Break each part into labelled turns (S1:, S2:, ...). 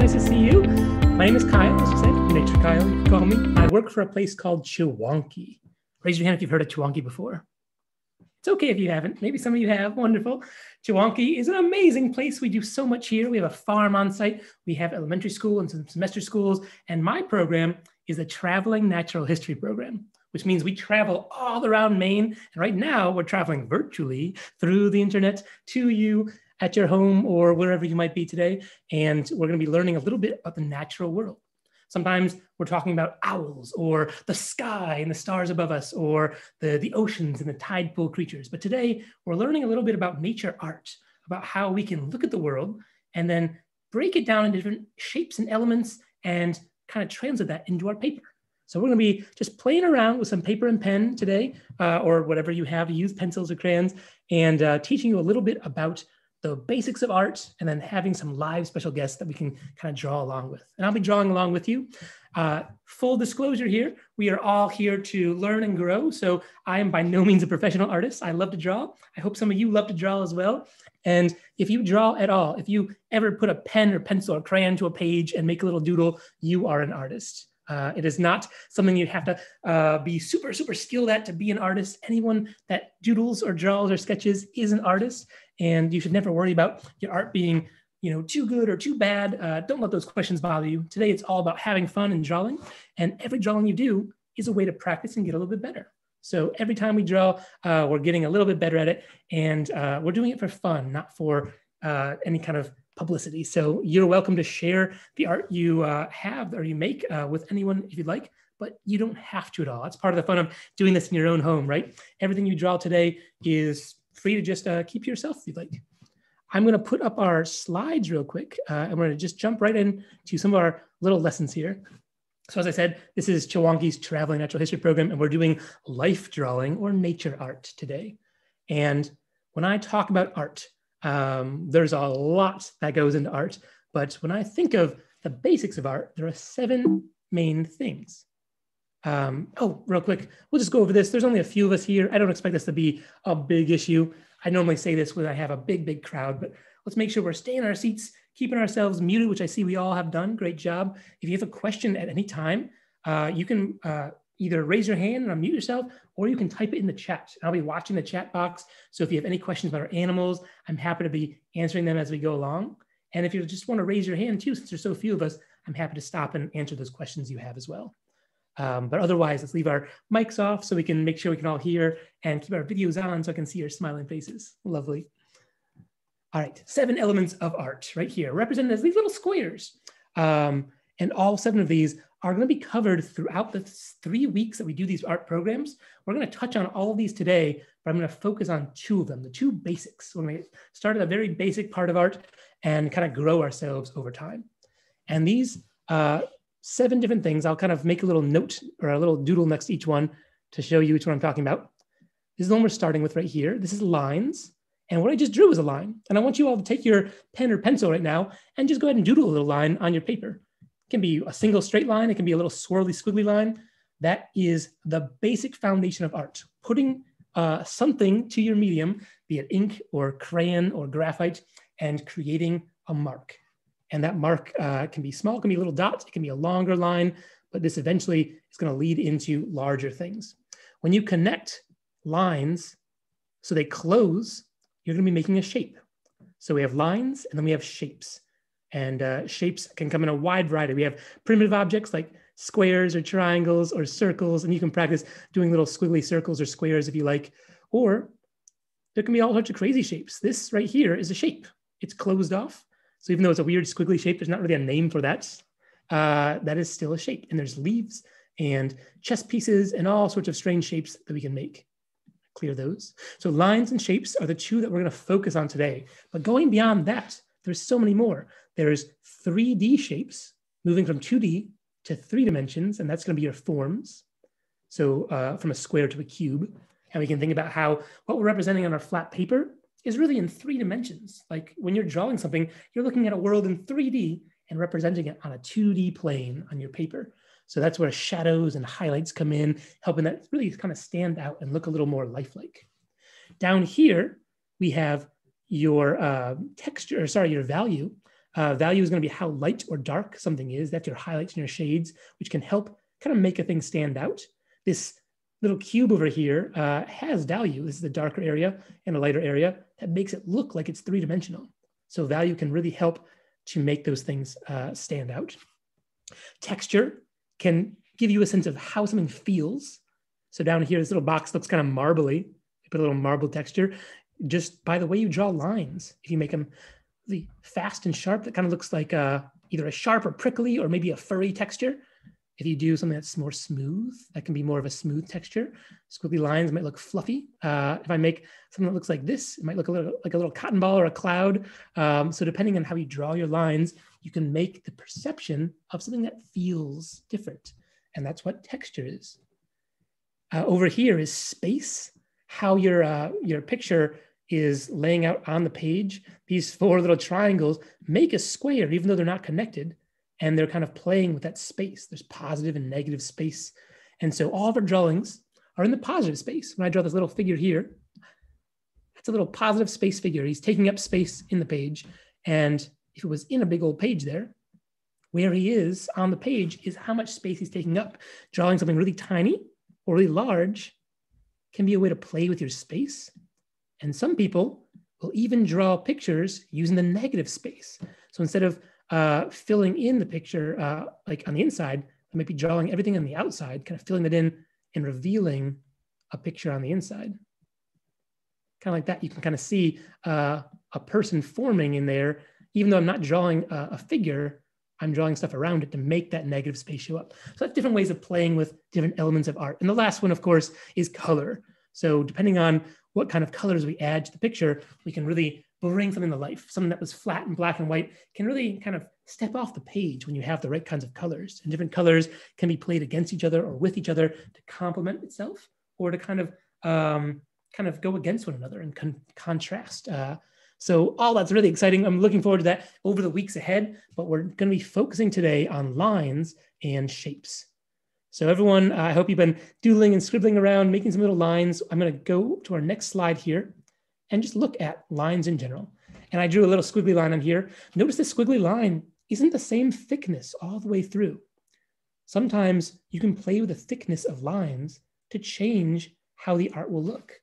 S1: nice to see you. My name is Kyle, as you said, Nature Kyle, you can call me. I work for a place called Chewonki. Raise your hand if you've heard of Chewonki before. It's okay if you haven't. Maybe some of you have. Wonderful. Chewonki is an amazing place. We do so much here. We have a farm on site. We have elementary school and some semester schools. And my program is a traveling natural history program, which means we travel all around Maine. And right now we're traveling virtually through the internet to you at your home or wherever you might be today. And we're going to be learning a little bit about the natural world. Sometimes we're talking about owls or the sky and the stars above us or the oceans and the tide pool creatures. But today we're learning a little bit about nature art, about how we can look at the world and then break it down into different shapes and elements and kind of translate that into our paper. So we're going to be just playing around with some paper and pen today, or whatever you have, use pencils or crayons, and teaching you a little bit about the basics of art, and then having some live special guests that we can kind of draw along with. And I'll be drawing along with you. Full disclosure here, we are all here to learn and grow. So I am by no means a professional artist. I love to draw. I hope some of you love to draw as well. And if you draw at all, if you ever put a pen or pencil or crayon to a page and make a little doodle, you are an artist. It is not something you have to be super skilled at to be an artist. Anyone that doodles or draws or sketches is an artist, and you should never worry about your art being, too good or too bad. Don't let those questions bother you. Today, it's all about having fun and drawing, and every drawing you do is a way to practice and get a little bit better. So every time we draw, we're getting a little bit better at it, and we're doing it for fun, not for any kind of publicity. So you're welcome to share the art you have or you make with anyone if you'd like, but you don't have to at all. That's part of the fun of doing this in your own home, right? Everything you draw today is free to just keep to yourself if you'd like. I'm going to put up our slides real quick, and we're going to just jump right into some of our little lessons here. So as I said, this is Chewonki's Traveling Natural History Program, and we're doing life drawing or nature art today. And when I talk about art, there's a lot that goes into art, but when I think of the basics of art, there are 7 main things. Real quick, we'll just go over this. There's only a few of us here. I don't expect this to be a big issue. I normally say this when I have a big crowd, but let's make sure we're staying in our seats, keeping ourselves muted, which I see we all have done. Great job. If you have a question at any time, you can either raise your hand and unmute yourself, or you can type it in the chat. I'll be watching the chat box. So if you have any questions about our animals, I'm happy to be answering them as we go along. And if you just want to raise your hand too, since there's so few of us, I'm happy to stop and answer those questions you have as well. But otherwise, let's leave our mics off so we can make sure we can all hear and keep our videos on so I can see your smiling faces. Lovely. All right, 7 elements of art right here, represented as these little squares. And all 7 of these are going to be covered throughout the 3 weeks that we do these art programs. We're going to touch on all of these today, but I'm going to focus on 2 of them, the 2 basics. We're going to start at a very basic part of art and kind of grow ourselves over time. And these 7 different things, I'll kind of make a little note or a little doodle next to each one to show you which one I'm talking about. This is the one we're starting with right here. This is lines. And what I just drew is a line. And I want you all to take your pen or pencil right now and just go ahead and doodle a little line on your paper. It can be a single straight line. It can be a little swirly, squiggly line. That is the basic foundation of art. Putting something to your medium, be it ink or crayon or graphite, and creating a mark. And that mark can be small, it can be little dots, it can be a longer line, but this eventually is going to lead into larger things. When you connect lines so they close, you're going to be making a shape. So we have lines and then we have shapes. And shapes can come in a wide variety. We have primitive objects like squares or triangles or circles, and you can practice doing little squiggly circles or squares if you like. Or there can be all sorts of crazy shapes. This right here is a shape. It's closed off. So even though it's a weird squiggly shape, there's not really a name for that. That is still a shape. And there's leaves and chess pieces and all sorts of strange shapes that we can make. Clear those. So lines and shapes are the 2 that we're going to focus on today. But going beyond that, there's so many more. There's 3D shapes, moving from 2D to 3 dimensions, and that's going to be your forms. So from a square to a cube. And we can think about how what we're representing on our flat paper is really in 3 dimensions. Like when you're drawing something, you're looking at a world in 3D and representing it on a 2D plane on your paper. So that's where shadows and highlights come in, helping that really kind of stand out and look a little more lifelike. Down here, we have your texture, or sorry, your value. Value is going to be how light or dark something is. That's your highlights and your shades, which can help kind of make a thing stand out. This little cube over here has value. This is the darker area and a lighter area that makes it look like it's three-dimensional. So value can really help to make those things stand out. Texture can give you a sense of how something feels. So down here, this little box looks kind of marbly. You put a little marble texture just by the way you draw lines. If you make them really fast and sharp, that kind of looks like either a sharp or prickly or maybe a furry texture. If you do something that's more smooth, that can be more of a smooth texture. Squiggly lines might look fluffy. If I make something that looks like this, it might look a little like a little cotton ball or a cloud. So depending on how you draw your lines, you can make the perception of something that feels different. And that's what texture is. Over here is space, how your picture is laying out on the page. These four little triangles make a square, even though they're not connected. And they're kind of playing with that space. There's positive and negative space. And so all of our drawings are in the positive space. When I draw this little figure here, that's a little positive space figure. He's taking up space in the page. And if it was in a big old page there, where he is on the page is how much space he's taking up. Drawing something really tiny or really large can be a way to play with your space. And some people will even draw pictures using the negative space. So instead of filling in the picture like on the inside, I might be drawing everything on the outside, kind of filling that in and revealing a picture on the inside. Kind of like that, you can kind of see a person forming in there. Even though I'm not drawing a figure, I'm drawing stuff around it to make that negative space show up. So that's different ways of playing with different elements of art. And the last one, of course, is color. So depending on what kind of colors we add to the picture, we can really bring something to life. Something that was flat and black and white can really kind of step off the page when you have the right kinds of colors. And different colors can be played against each other or with each other to complement itself, or to kind of go against one another and contrast. So all that's really exciting. I'm looking forward to that over the weeks ahead, but we're going to be focusing today on lines and shapes. So everyone, I hope you've been doodling and scribbling around, making some little lines. I'm going to go to our next slide here and just look at lines in general. And I drew a little squiggly line on here. Notice this squiggly line isn't the same thickness all the way through. Sometimes you can play with the thickness of lines to change how the art will look.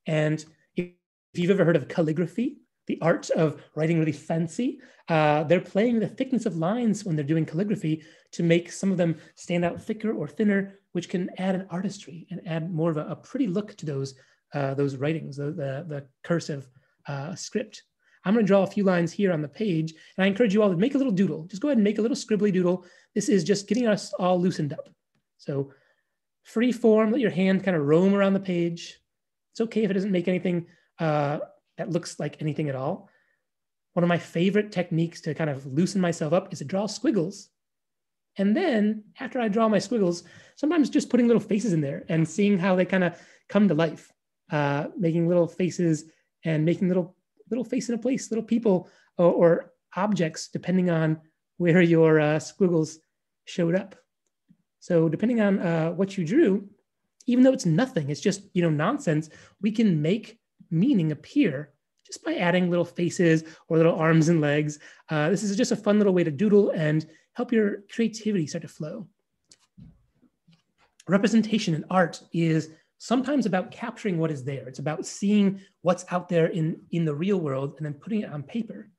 S1: And if you've ever heard of calligraphy, the art of writing really fancy, they're playing with the thickness of lines when they're doing calligraphy to make some of them stand out thicker or thinner, which can add an artistry and add more of a pretty look to those writings, the cursive script. I'm going to draw a few lines here on the page, and I encourage you all to make a little doodle. Just go ahead and make a little scribbly doodle. This is just getting us all loosened up. So free form, let your hand kind of roam around the page. It's okay if it doesn't make anything that looks like anything at all. One of my favorite techniques to kind of loosen myself up is to draw squiggles. And then after I draw my squiggles, sometimes just putting little faces in there and seeing how they kind of come to life, making little faces and making little face in a place, little people or objects, depending on where your squiggles showed up. So depending on what you drew, even though it's nothing, it's just nonsense, we can make meaning appear just by adding little faces or little arms and legs. This is just a fun little way to doodle and help your creativity start to flow. Representation in art is sometimes about capturing what is there. It's about seeing what's out there in the real world and then putting it on paper.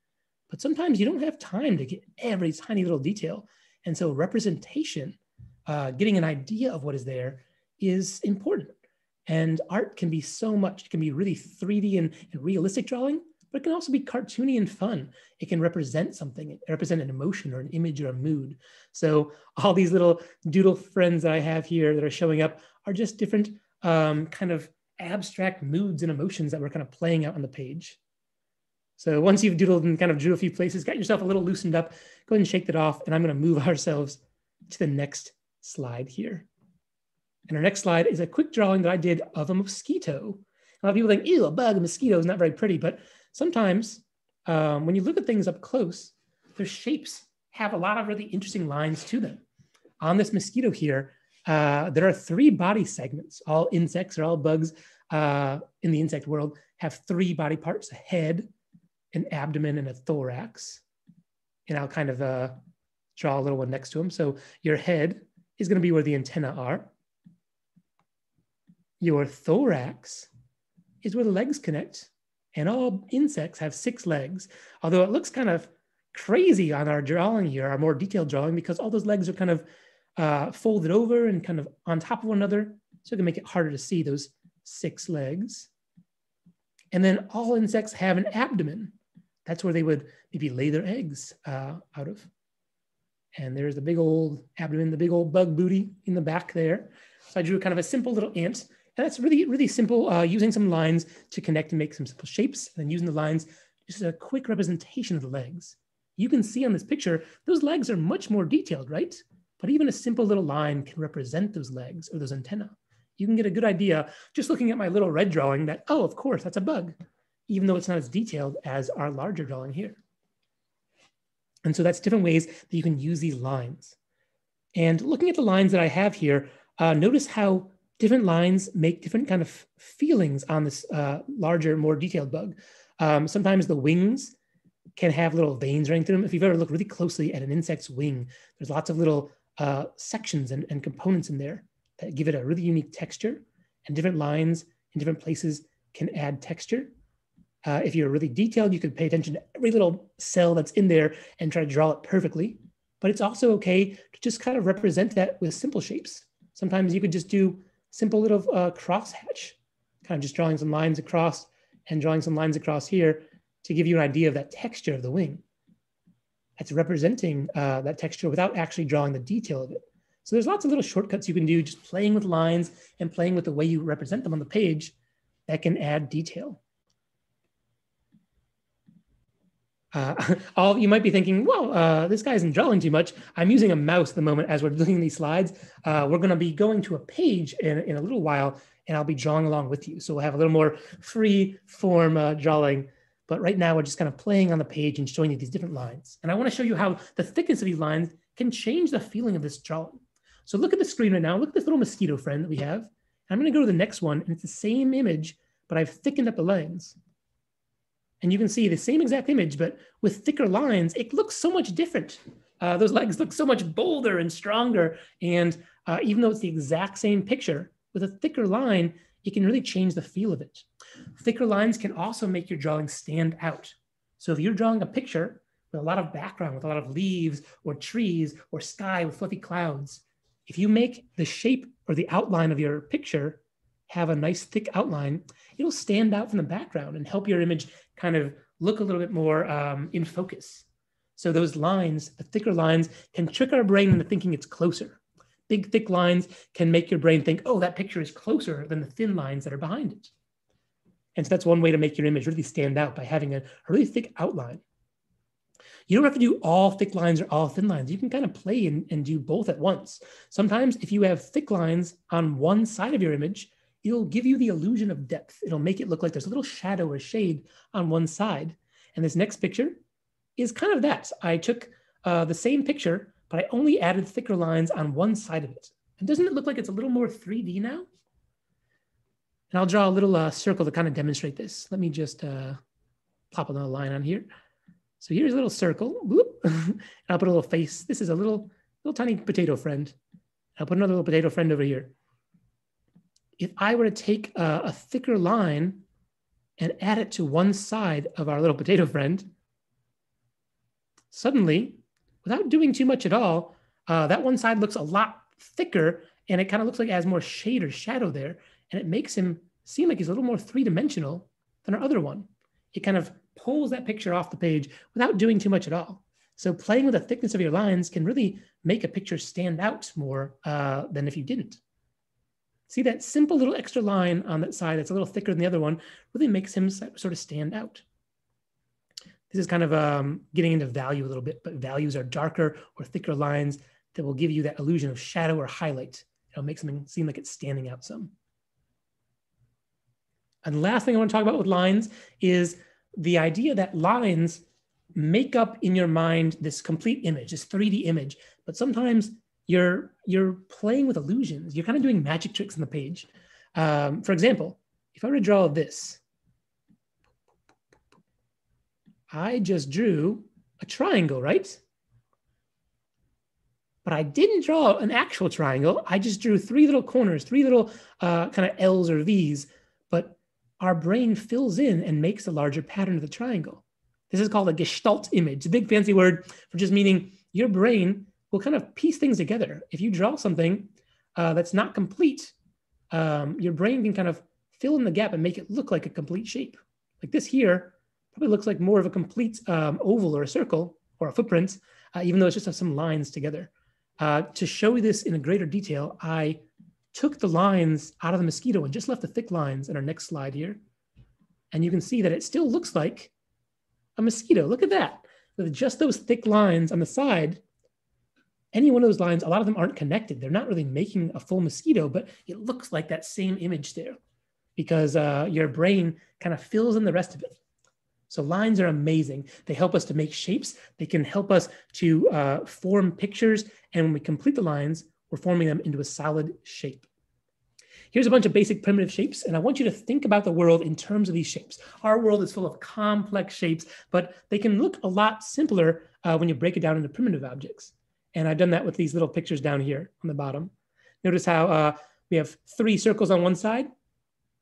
S1: But sometimes you don't have time to get every tiny little detail. And so representation, getting an idea of what is there, is important. And art can be so much. It can be really 3D and realistic drawing, but it can also be cartoony and fun. It can represent something, it represent an emotion or an image or a mood. So all these little doodle friends that I have here that are showing up are just different kind of abstract moods and emotions that we're kind of playing out on the page. So once you've doodled and kind of drew a few places, got yourself a little loosened up, go ahead and shake that off. And I'm going to move ourselves to the next slide here. And our next slide is a quick drawing that I did of a mosquito. A lot of people think, ew, a bug, a mosquito is not very pretty. But sometimes when you look at things up close, their shapes have a lot of really interesting lines to them. On this mosquito here, there are 3 body segments. All insects or all bugs in the insect world have 3 body parts: a head, an abdomen, and a thorax. And I'll kind of draw a little one next to him. So your head is going to be where the antennae are. Your thorax is where the legs connect. And all insects have 6 legs, although it looks kind of crazy on our drawing here, our more detailed drawing, because all those legs are kind of folded over and kind of on top of one another. So it can make it harder to see those 6 legs. And then all insects have an abdomen. That's where they would maybe lay their eggs out of. And there's the big old abdomen, the big old bug booty in the back there. So I drew kind of a simple little ant. And that's really, really simple, using some lines to connect and make some simple shapes. And then using the lines, just a quick representation of the legs. You can see on this picture, those legs are much more detailed, right? But even a simple little line can represent those legs or those antennae. You can get a good idea just looking at my little red drawing that, oh, of course, that's a bug, even though it's not as detailed as our larger drawing here. And so that's different ways that you can use these lines. And looking at the lines that I have here, notice how different lines make different kind of feelings on this larger, more detailed bug. Sometimes the wings can have little veins running through them. If you've ever looked really closely at an insect's wing, there's lots of little sections and components in there that give it a really unique texture, and different lines in different places can add texture. If you're really detailed, you could pay attention to every little cell that's in there and try to draw it perfectly. But it's also okay to just kind of represent that with simple shapes. Sometimes you could just do simple little crosshatch, kind of just drawing some lines across and drawing some lines across here to give you an idea of that texture of the wing. That's representing that texture without actually drawing the detail of it. So there's lots of little shortcuts you can do just playing with lines and playing with the way you represent them on the page that can add detail. You might be thinking, well, this guy isn't drawing too much. I'm using a mouse at the moment as we're looking at these slides. We're going to be going to a page in a little while, and I'll be drawing along with you. So we'll have a little more free form drawing. But right now, we're just kind of playing on the page and showing you these different lines. And I want to show you how the thickness of these lines can change the feeling of this drawing. So look at the screen right now. Look at this little mosquito friend that we have. And I'm going to go to the next one, and it's the same image, but I've thickened up the lines. And you can see the same exact image, but with thicker lines, it looks so much different. Those legs look so much bolder and stronger. And even though it's the exact same picture, with a thicker line, it can really change the feel of it. Thicker lines can also make your drawing stand out. So if you're drawing a picture with a lot of background, with a lot of leaves or trees or sky with fluffy clouds, if you make the shape or the outline of your picture have a nice thick outline, it'll stand out from the background and help your image kind of look a little bit more in focus. So those lines, the thicker lines, can trick our brain into thinking it's closer. Big, thick lines can make your brain think, oh, that picture is closer than the thin lines that are behind it. And so that's one way to make your image really stand out, by having a really thick outline. You don't have to do all thick lines or all thin lines. You can kind of play and do both at once. Sometimes if you have thick lines on one side of your image, it'll give you the illusion of depth. It'll make it look like there's a little shadow or shade on one side. And this next picture is kind of that. I took the same picture, but I only added thicker lines on one side of it. And doesn't it look like it's a little more 3D now? And I'll draw a little circle to kind of demonstrate this. Let me just plop another line on here. So here's a little circle. And I'll put a little face. This is a little tiny potato friend. I'll put another little potato friend over here. If I were to take a thicker line and add it to one side of our little potato friend, suddenly, without doing too much at all, that one side looks a lot thicker, and it kind of looks like it has more shade or shadow there, and it makes him seem like he's a little more three-dimensional than our other one. It kind of pulls that picture off the page without doing too much at all. So playing with the thickness of your lines can really make a picture stand out more than if you didn't. See that simple little extra line on that side that's a little thicker than the other one really makes him sort of stand out. This is kind of getting into value a little bit, but values are darker or thicker lines that will give you that illusion of shadow or highlight. It'll make something seem like it's standing out some. And the last thing I want to talk about with lines is the idea that lines make up in your mind this complete image, this 3D image, but sometimes you're playing with illusions. You're kind of doing magic tricks on the page. For example, if I were to draw this, I just drew a triangle, right? But I didn't draw an actual triangle. I just drew three little corners, three little kind of L's or V's, but our brain fills in and makes a larger pattern of the triangle. This is called a gestalt image, a big fancy word for just meaning your brain will kind of piece things together. If you draw something that's not complete, your brain can kind of fill in the gap and make it look like a complete shape. Like this here probably looks like more of a complete oval or a circle or a footprint, even though it's just some lines together. To show you this in a greater detail, I took the lines out of the mosquito and just left the thick lines in our next slide here. And you can see that it still looks like a mosquito. Look at that. With just those thick lines on the side, any one of those lines, a lot of them aren't connected. They're not really making a full mosquito, but it looks like that same image there because your brain kind of fills in the rest of it. So lines are amazing. They help us to make shapes. They can help us to form pictures. And when we complete the lines, we're forming them into a solid shape. Here's a bunch of basic primitive shapes. And I want you to think about the world in terms of these shapes. Our world is full of complex shapes, but they can look a lot simpler when you break it down into primitive objects. And I've done that with these little pictures down here on the bottom. Notice how we have 3 circles on one side,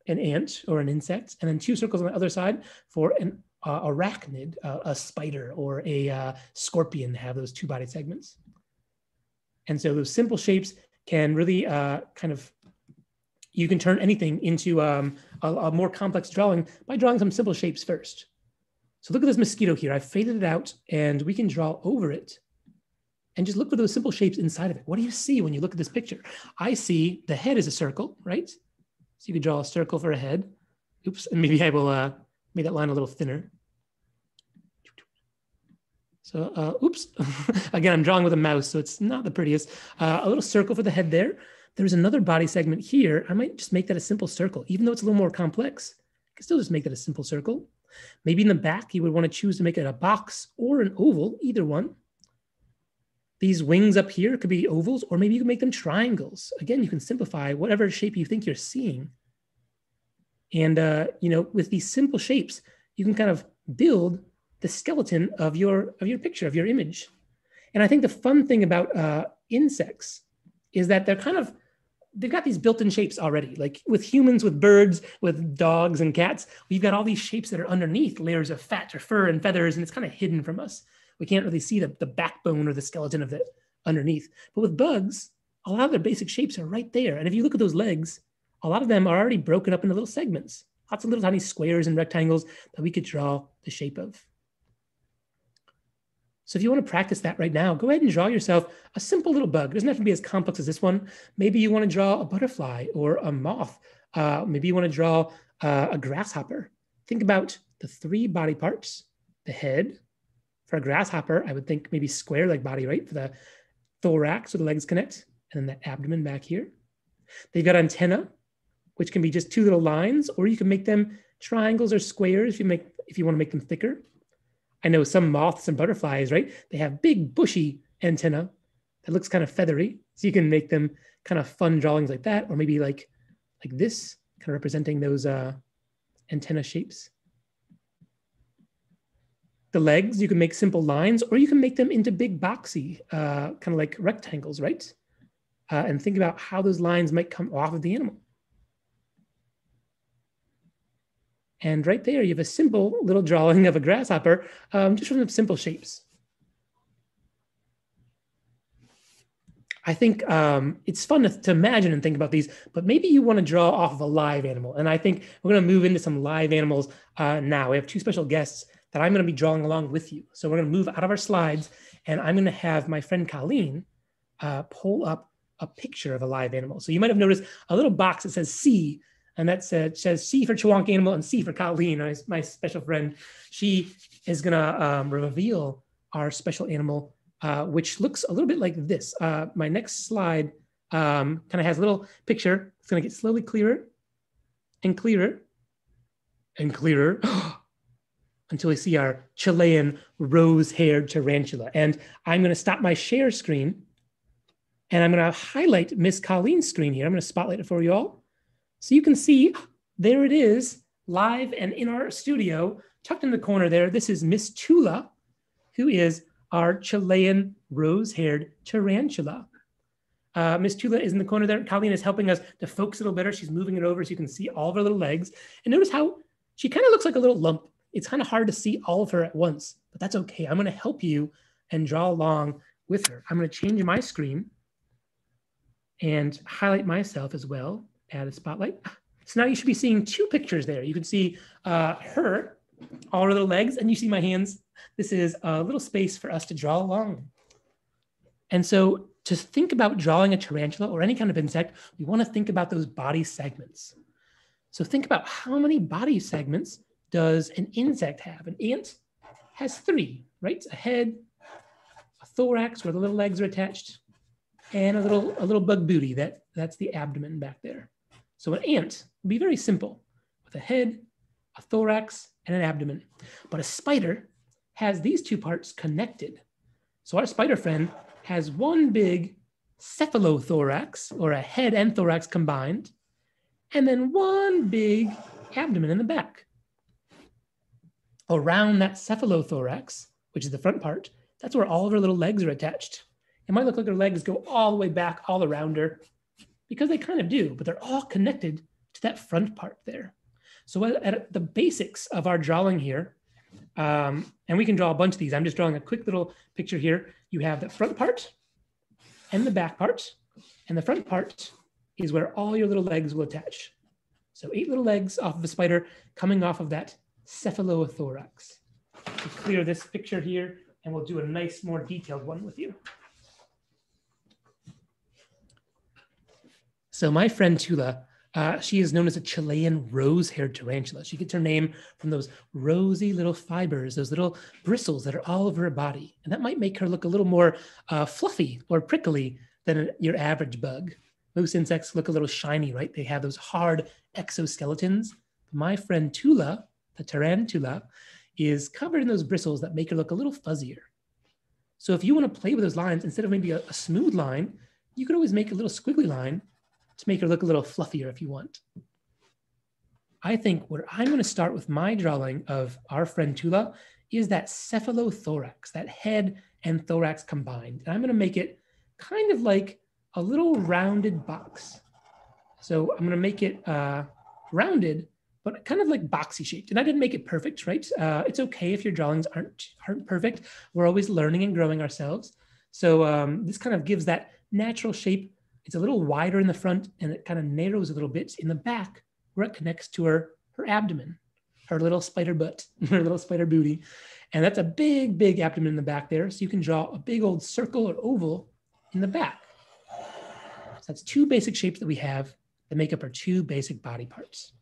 S1: an ant or an insect, and then 2 circles on the other side for an arachnid, a spider or a scorpion have those 2 body segments. And so those simple shapes can really kind of, you can turn anything into a more complex drawing by drawing some simple shapes first. So look at this mosquito here. I've faded it out and we can draw over it and just look for those simple shapes inside of it. What do you see when you look at this picture? I see the head is a circle, right? So you could draw a circle for a head. Oops, and maybe I will make that line a little thinner. So, oops, again, I'm drawing with a mouse, so it's not the prettiest. A little circle for the head there. There's another body segment here. I might just make that a simple circle, even though it's a little more complex. I can still just make that a simple circle. Maybe in the back, you would want to choose to make it a box or an oval, either one. These wings up here could be ovals, or maybe you can make them triangles. Again, you can simplify whatever shape you think you're seeing. And, you know, with these simple shapes, you can kind of build the skeleton of your picture, of your image. And I think the fun thing about insects is that they've got these built-in shapes already. Like with humans, with birds, with dogs and cats, we've got all these shapes that are underneath layers of fat or fur and feathers, and it's kind of hidden from us. We can't really see the backbone or the skeleton of it underneath. But with bugs, a lot of their basic shapes are right there. And if you look at those legs, a lot of them are already broken up into little segments, lots of little tiny squares and rectangles that we could draw the shape of. So if you want to practice that right now, go ahead and draw yourself a simple little bug. It doesn't have to be as complex as this one. Maybe you want to draw a butterfly or a moth. Maybe you want to draw a grasshopper. Think about the 3 body parts, the head. For a grasshopper, I would think maybe square-like body, right? For the thorax, where the legs connect, and then the abdomen back here. They've got antenna, which can be just 2 little lines, or you can make them triangles or squares if you want to make them thicker. I know some moths and butterflies, right? They have big bushy antenna that looks kind of feathery. So you can make them kind of fun drawings like that, or maybe like this, kind of representing those antenna shapes. The legs, you can make simple lines, or you can make them into big boxy, kind of like rectangles, right? And think about how those lines might come off of the animal. And right there, you have a simple little drawing of a grasshopper, just from simple shapes. I think it's fun to imagine and think about these, but maybe you want to draw off of a live animal. And I think we're going to move into some live animals now. We have 2 special guests that I'm going to be drawing along with you. So we're going to move out of our slides, and I'm going to have my friend Colleen pull up a picture of a live animal. So you might have noticed a little box that says C, and that says C for Chewonki animal and C for Colleen, my special friend. She is going to reveal our special animal, which looks a little bit like this. My next slide kind of has a little picture. It's going to get slowly clearer and clearer and clearer until we see our Chilean rose-haired tarantula. And I'm going to stop my share screen, and I'm going to highlight Miss Colleen's screen here. I'm going to spotlight it for you all. So you can see, there it is, live and in our studio, tucked in the corner there. This is Miss Tula, who is our Chilean rose-haired tarantula. Miss Tula is in the corner there. Colleen is helping us to focus a little better. She's moving it over so you can see all of her little legs. And notice how she kind of looks like a little lump. It's kind of hard to see all of her at once, but that's okay. I'm going to help you and draw along with her. I'm going to change my screen and highlight myself as well, add a spotlight. So now you should be seeing two pictures there. You can see her, all her little legs, and you see my hands. This is a little space for us to draw along. And so to think about drawing a tarantula or any kind of insect, we want to think about those body segments. So think about how many body segments does an insect have? An ant has 3, right? A head, a thorax where the little legs are attached, and a little bug booty. That's the abdomen back there. So an ant would be very simple with a head, a thorax, and an abdomen. But a spider has these 2 parts connected. So our spider friend has one big cephalothorax, or a head and thorax combined, and then one big abdomen in the back. Around that cephalothorax, which is the front part, that's where all of her little legs are attached. It might look like her legs go all the way back, all around her, because they kind of do, but they're all connected to that front part there. So at the basics of our drawing here, and we can draw a bunch of these. I'm just drawing a quick little picture here. You have the front part and the back part, and the front part is where all your little legs will attach. So 8 little legs off of a spider coming off of that cephalothorax. We'll clear this picture here, and we'll do a nice, more detailed one with you. So my friend Tula, she is known as a Chilean rose-haired tarantula. She gets her name from those rosy little fibers, those little bristles that are all over her body. And that might make her look a little more fluffy or prickly than your average bug. Most insects look a little shiny, right? They have those hard exoskeletons. My friend Tula, the tarantula, is covered in those bristles that make her look a little fuzzier. So if you want to play with those lines, instead of maybe a smooth line, you could always make a little squiggly line to make her look a little fluffier if you want. I think where I'm going to start with my drawing of our friend Tula is that cephalothorax, that head and thorax combined. And I'm going to make it kind of like a little rounded box. So I'm going to make it rounded, but kind of like boxy shaped. And I didn't make it perfect, right? It's okay if your drawings aren't perfect. We're always learning and growing ourselves. So this kind of gives that natural shape. It's a little wider in the front, and it kind of narrows a little bit in the back where it connects to her abdomen, her little spider butt, her little spider booty. And that's a big, big abdomen in the back there. So you can draw a big old circle or oval in the back. So that's 2 basic shapes that we have that make up our 2 basic body parts.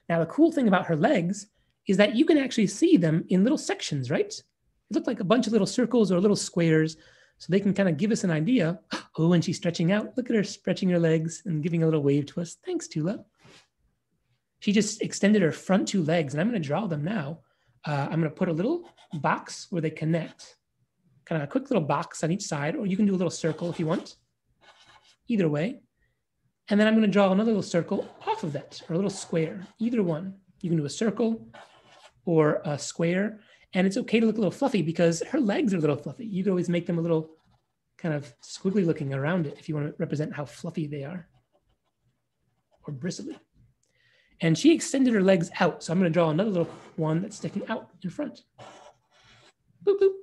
S1: Now, the cool thing about her legs is that you can actually see them in little sections, right? They look like a bunch of little circles or little squares. So they can kind of give us an idea. Oh, and she's stretching out. Look at her stretching her legs and giving a little wave to us. Thanks, Tula. She just extended her front 2 legs, and I'm going to draw them now. I'm going to put a little box where they connect, kind of a quick little box on each side, or you can do a little circle if you want. Either way. And then I'm going to draw another little circle off of that, or a little square. Either one. You can do a circle or a square. And it's okay to look a little fluffy because her legs are a little fluffy. You could always make them a little kind of squiggly looking around it if you want to represent how fluffy they are or bristly. And she extended her legs out. So I'm going to draw another little one that's sticking out in front. Boop, boop.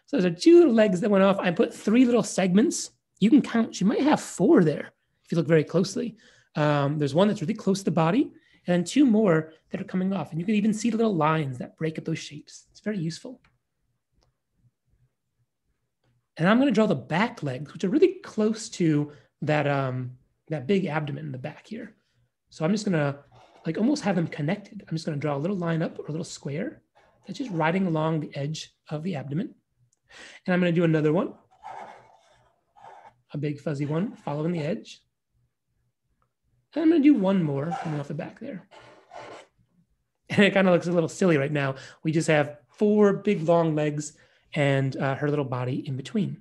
S1: So those are 2 little legs that went off. I put 3 little segments. You can count. She might have 4 there if you look very closely. There's one that's really close to the body, and then 2 more that are coming off. And you can even see the little lines that break up those shapes. It's very useful. And I'm going to draw the back legs, which are really close to that big abdomen in the back here. So I'm just going to like almost have them connected. I'm just going to draw a little line up or a little square that's just riding along the edge of the abdomen. And I'm going to do another one, a big fuzzy one following the edge. And I'm going to do one more coming off the back there. And it kind of looks a little silly right now. We just have 4 big long legs and her little body in between.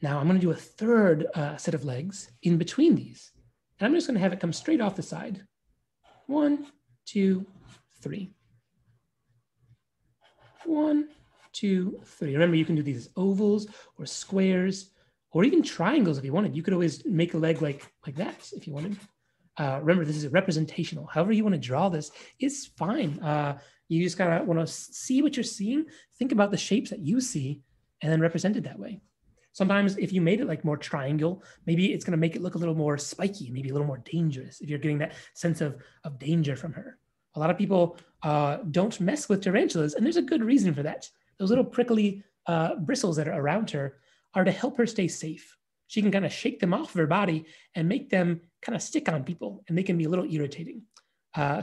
S1: Now I'm going to do a 3rd set of legs in between these. And I'm just going to have it come straight off the side. 1, 2, 3. 1, 2, 3. Remember, you can do these as ovals or squares or even triangles if you wanted. You could always make a leg like that if you wanted. Remember, this is representational. However you want to draw this is fine. You just kind of want to see what you're seeing, think about the shapes that you see, and then represent it that way. Sometimes if you made it like more triangle, maybe it's going to make it look a little more spiky, maybe a little more dangerous if you're getting that sense of danger from her. A lot of people don't mess with tarantulas, and there's a good reason for that. Those little prickly bristles that are around her are to help her stay safe. She can kind of shake them off of her body and make them kind of stick on people, and they can be a little irritating.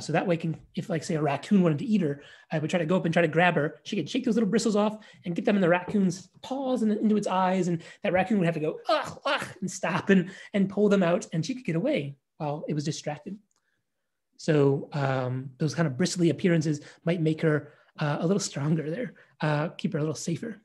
S1: So that way, if like say a raccoon wanted to eat her, I would try to go up and try to grab her. She could shake those little bristles off and get them in the raccoon's paws and into its eyes, and that raccoon would have to go ugh, ugh, and stop and pull them out, and she could get away while it was distracted. So those kind of bristly appearances might make her a little stronger there, keep her a little safer.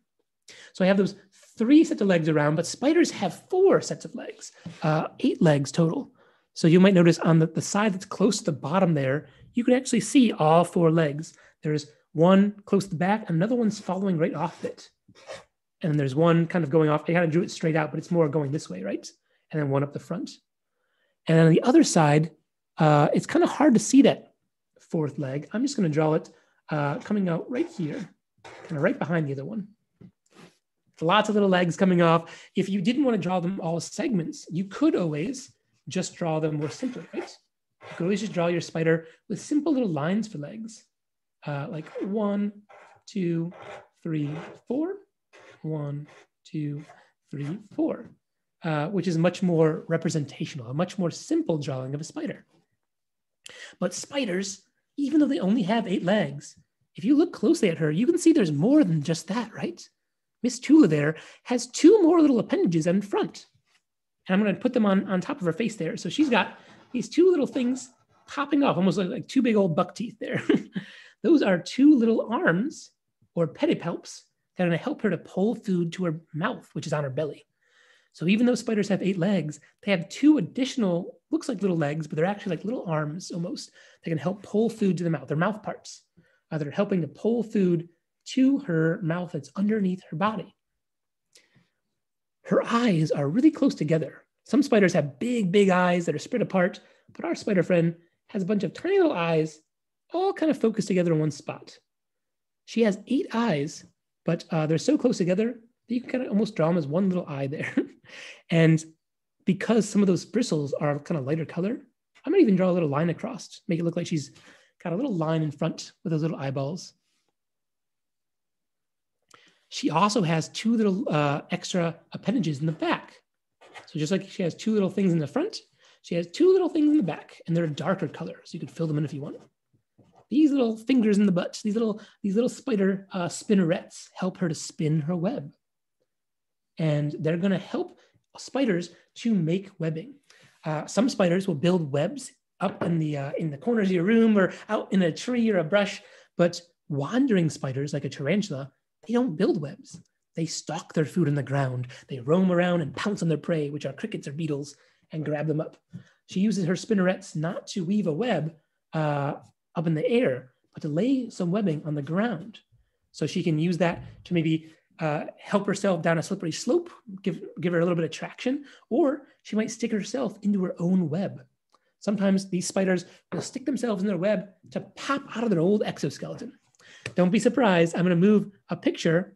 S1: So I have those 3 sets of legs around, but spiders have 4 sets of legs, 8 legs total. So you might notice on the side that's close to the bottom there, you can actually see all 4 legs. There's one close to the back, and another one's following right off it. And then there's one kind of going off. I kind of drew it straight out, but it's more going this way, right? And then one up the front. And on the other side, it's kind of hard to see that 4th leg. I'm just going to draw it coming out right here, kind of right behind the other one. Lots of little legs coming off. If you didn't want to draw them all as segments, you could always just draw them more simply, right? You could always just draw your spider with simple little lines for legs, like 1, 2, 3, 4, 1, 2, 3, 4, which is much more representational, a much more simple drawing of a spider. But spiders, even though they only have 8 legs, if you look closely at her, you can see there's more than just that, right? Miss Tula there has 2 more little appendages in front. And I'm going to put them on top of her face there. So she's got these 2 little things popping off, almost like 2 big old buck teeth there. Those are 2 little arms or pedipalps that are going to help her to pull food to her mouth, which is on her belly. So even though spiders have 8 legs, they have 2 additional, looks like little legs, but they're actually like little arms almost. They can help pull food to the mouth. They're mouth parts. They're helping to pull food to her mouth that's underneath her body. Her eyes are really close together. Some spiders have big, big eyes that are spread apart, but our spider friend has a bunch of tiny little eyes all kind of focused together in one spot. She has 8 eyes, but they're so close together that you can kind of almost draw them as one little eye there. And because some of those bristles are kind of lighter color, I might even draw a little line across, make it look like she's got a little line in front with those little eyeballs. She also has 2 little extra appendages in the back. So just like she has 2 little things in the front, she has 2 little things in the back, and they're a darker color, so you could fill them in if you want. These little fingers in the butt, these little spider spinnerets help her to spin her web. And they're going to help spiders to make webbing. Some spiders will build webs up in the corners of your room or out in a tree or a brush, but wandering spiders like a tarantula, they don't build webs. They stalk their food in the ground. They roam around and pounce on their prey, which are crickets or beetles, and grab them up. She uses her spinnerets not to weave a web up in the air, but to lay some webbing on the ground. So she can use that to maybe help herself down a slippery slope, give her a little bit of traction, or she might stick herself into her own web. Sometimes these spiders will stick themselves in their web to pop out of their old exoskeleton. Don't be surprised. I'm going to move a picture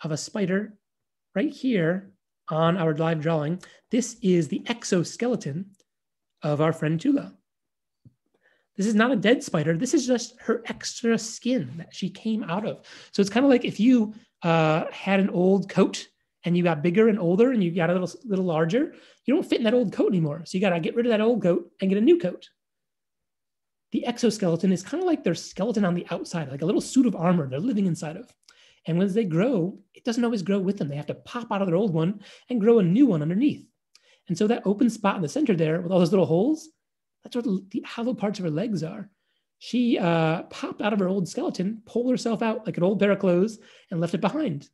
S1: of a spider right here on our live drawing. This is the exoskeleton of our friend Tula. This is not a dead spider. This is just her extra skin that she came out of. So it's kind of like if you had an old coat and you got bigger and older and you got a little larger, you don't fit in that old coat anymore. So you got to get rid of that old coat and get a new coat. The exoskeleton is kind of like their skeleton on the outside, like a little suit of armor they're living inside of. And as they grow, it doesn't always grow with them. They have to pop out of their old one and grow a new one underneath. And so that open spot in the center there with all those little holes, that's what the hollow parts of her legs are. She popped out of her old skeleton, pulled herself out like an old pair of clothes, and left it behind.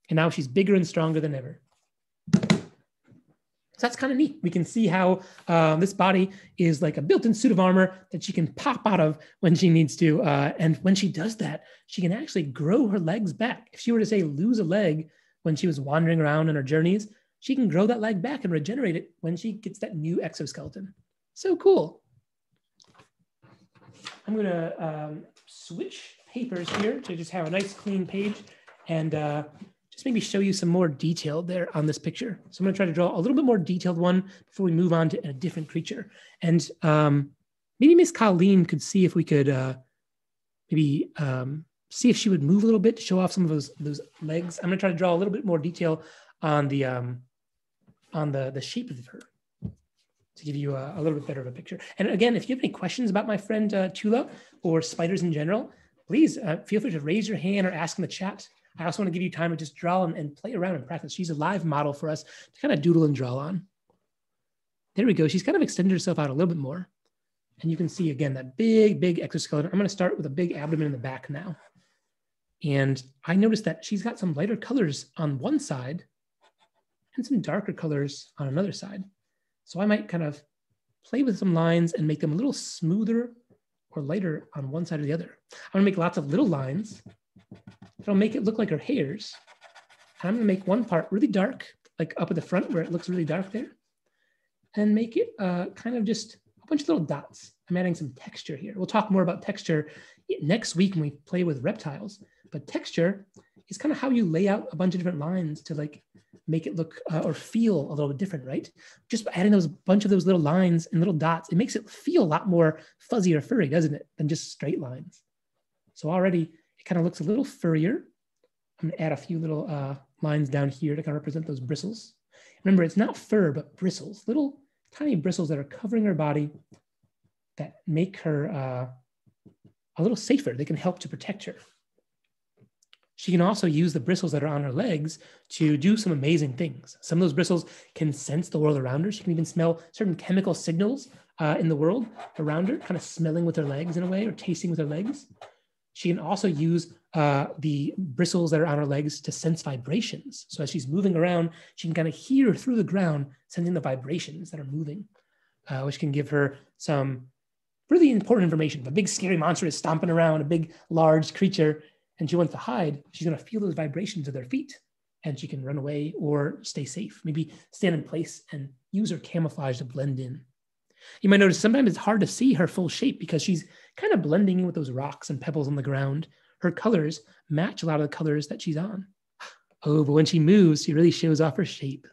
S1: And now she's bigger and stronger than ever. So that's kind of neat. We can see how this body is like a built-in suit of armor that she can pop out of when she needs to. And when she does that, she can actually grow her legs back. If she were to say lose a leg when she was wandering around on her journeys, she can grow that leg back and regenerate it when she gets that new exoskeleton. So cool. I'm gonna switch papers here to just have a nice clean page and just maybe show you some more detail there on this picture. So I'm gonna try to draw a little bit more detailed one before we move on to a different creature. And maybe Miss Colleen could see if we could maybe see if she would move a little bit to show off some of those legs. I'm gonna try to draw a little bit more detail on the shape of her to give you a little bit better of a picture. And again, if you have any questions about my friend Tula or spiders in general, please feel free to raise your hand or ask in the chat. I also want to give you time to just draw and play around and practice. She's a live model for us to kind of doodle and draw on. There we go. She's kind of extended herself out a little bit more. And you can see, again, that big exoskeleton. I'm going to start with a big abdomen in the back now. And I noticed that she's got some lighter colors on one side and some darker colors on another side. So I might kind of play with some lines and make them a little smoother or lighter on one side or the other. I'm gonna make lots of little lines that'll make it look like her hairs. And I'm gonna make one part really dark, like up at the front where it looks really dark there, and make it kind of just a bunch of little dots. I'm adding some texture here. We'll talk more about texture next week when we play with reptiles, but texture is kind of how you lay out a bunch of different lines to like make it look or feel a little bit different, right? Just by adding bunch of those little lines and little dots, it makes it feel a lot more fuzzy or furry, doesn't it, than just straight lines. So already it kind of looks a little furrier. I'm gonna add a few little lines down here to kind of represent those bristles. Remember, it's not fur, but bristles, little tiny bristles that are covering her body that make her a little safer. They can help to protect her. She can also use the bristles that are on her legs to do some amazing things. Some of those bristles can sense the world around her. She can even smell certain chemical signals in the world around her, kind of smelling with her legs in a way or tasting with her legs. She can also use the bristles that are on her legs to sense vibrations. So as she's moving around, she can kind of hear through the ground, sensing the vibrations that are moving, which can give her some really important information. If a big scary monster is stomping around, a big large creature, and she wants to hide, she's going to feel those vibrations of their feet and she can run away or stay safe, maybe stand in place and use her camouflage to blend in. You might notice sometimes it's hard to see her full shape because she's kind of blending in with those rocks and pebbles on the ground. Her colors match a lot of the colors that she's on. Oh, but when she moves, she really shows off her shape.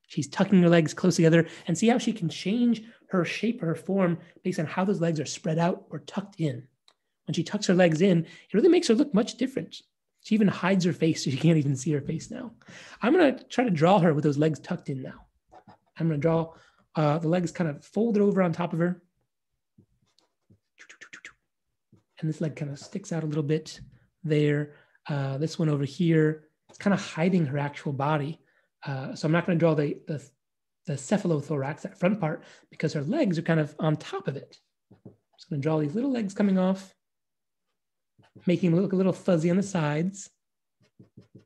S1: She's tucking her legs close together, and see how she can change her shape or her form based on how those legs are spread out or tucked in. When she tucks her legs in, it really makes her look much different. She even hides her face so you can't even see her face now. I'm going to try to draw her with those legs tucked in now. I'm going to draw the legs kind of folded over on top of her. And this leg kind of sticks out a little bit there. This one over here, it's kind of hiding her actual body. So I'm not going to draw the cephalothorax, that front part, because her legs are kind of on top of it. I'm just going to draw these little legs coming off, making them look a little fuzzy on the sides.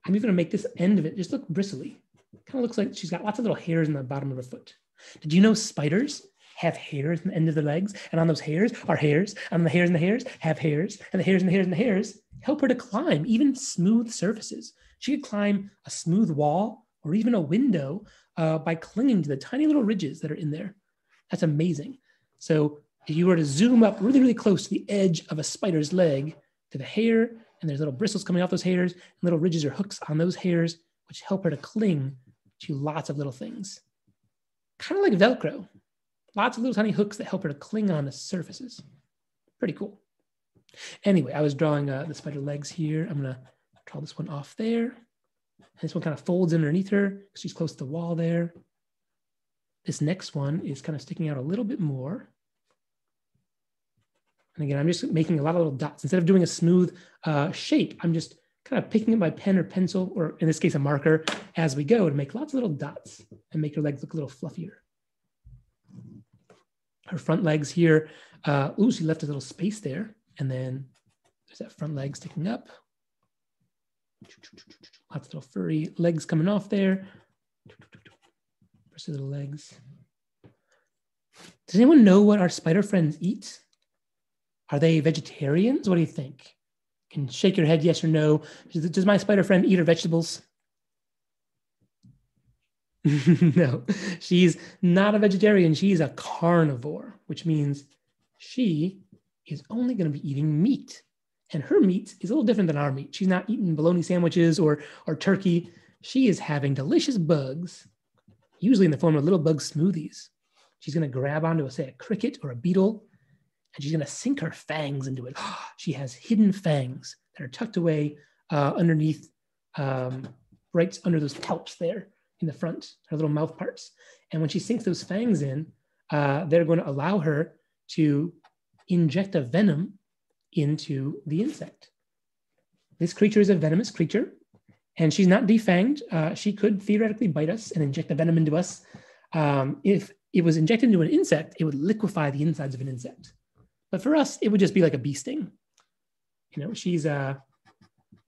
S1: I'm even going to make this end of it just look bristly. Kind of looks like she's got lots of little hairs in the bottom of her foot. Did you know spiders have hairs in the end of their legs? And on those hairs are hairs. And the hairs and the hairs have hairs. And the hairs and the hairs and the hairs help her to climb even smooth surfaces. She could climb a smooth wall or even a window by clinging to the tiny little ridges that are in there. That's amazing. So if you were to zoom up really, really close to the edge of a spider's leg, to the hair, and there's little bristles coming off those hairs, and little ridges or hooks on those hairs, which help her to cling to lots of little things. Kind of like Velcro. Lots of little tiny hooks that help her to cling on to surfaces. Pretty cool. Anyway, I was drawing the spider legs here. I'm gonna draw this one off there. And this one kind of folds underneath her because she's close to the wall there. This next one is kind of sticking out a little bit more. And again, I'm just making a lot of little dots. Instead of doing a smooth shape, I'm just kind of picking up my pen or pencil, or in this case, a marker, as we go to make lots of little dots and make her legs look a little fluffier. Her front legs here, ooh, she left a little space there. And then there's that front leg sticking up. Lots of little furry legs coming off there. Rest of the little legs. Does anyone know what our spider friends eat? Are they vegetarians? What do you think? You can shake your head yes or no. Does my spider friend eat her vegetables? No, she's not a vegetarian. She's a carnivore, which means she is only going to be eating meat. And her meat is a little different than our meat. She's not eating bologna sandwiches or turkey. She is having delicious bugs, usually in the form of little bug smoothies. She's going to grab onto, say, a cricket or a beetle, and she's going to sink her fangs into it. She has hidden fangs that are tucked away underneath, right under those palps there in the front, her little mouth parts. And when she sinks those fangs in, they're going to allow her to inject a venom into the insect. This creature is a venomous creature, and she's not defanged. She could theoretically bite us and inject the venom into us. If it was injected into an insect, it would liquefy the insides of an insect. But for us, it would just be like a bee sting. You know, she's